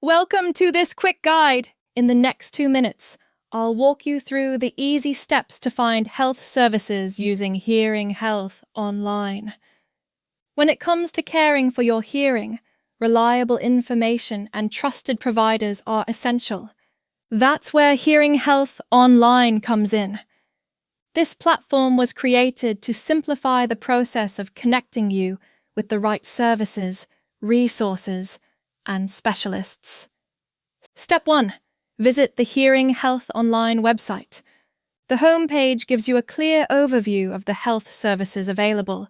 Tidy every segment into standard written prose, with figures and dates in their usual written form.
Welcome to this quick guide. In the next 2 minutes, I'll walk you through the easy steps to find health services using Hearing Health online. When it comes to caring for your hearing, reliable information and trusted providers are essential. That's where Hearing Health Online comes in. This platform was created to simplify the process of connecting you with the right services, resources, and specialists. Step 1. Visit the Hearing Health Online website. The homepage gives you a clear overview of the health services available,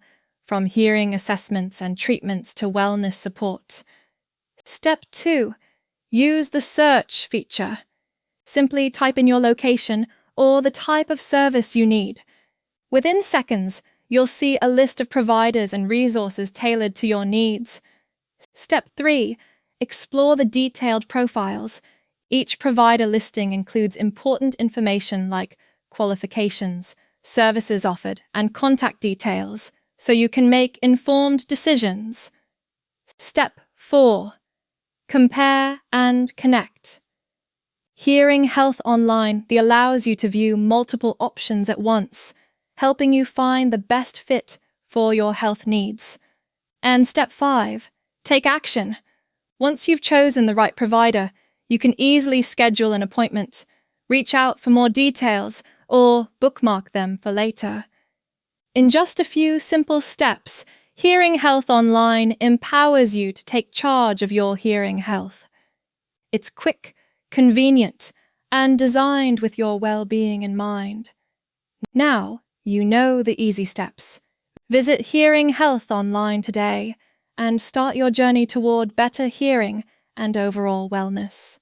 from hearing assessments and treatments to wellness support. Step 2. Use the search feature. Simply type in your location or the type of service you need. Within seconds, you'll see a list of providers and resources tailored to your needs. Step 3. Explore the detailed profiles. Each provider listing includes important information like qualifications, services offered, and contact details, so you can make informed decisions. Step 4. Compare and connect. Hearing Health Online allows you to view multiple options at once, helping you find the best fit for your health needs. And Step 5. Take action. Once you've chosen the right provider, you can easily schedule an appointment, reach out for more details, or bookmark them for later. In just a few simple steps, Hearing Health Online empowers you to take charge of your hearing health. It's quick, convenient, and designed with your well-being in mind. Now, you know the easy steps. Visit Hearing Health Online today and start your journey toward better hearing and overall wellness.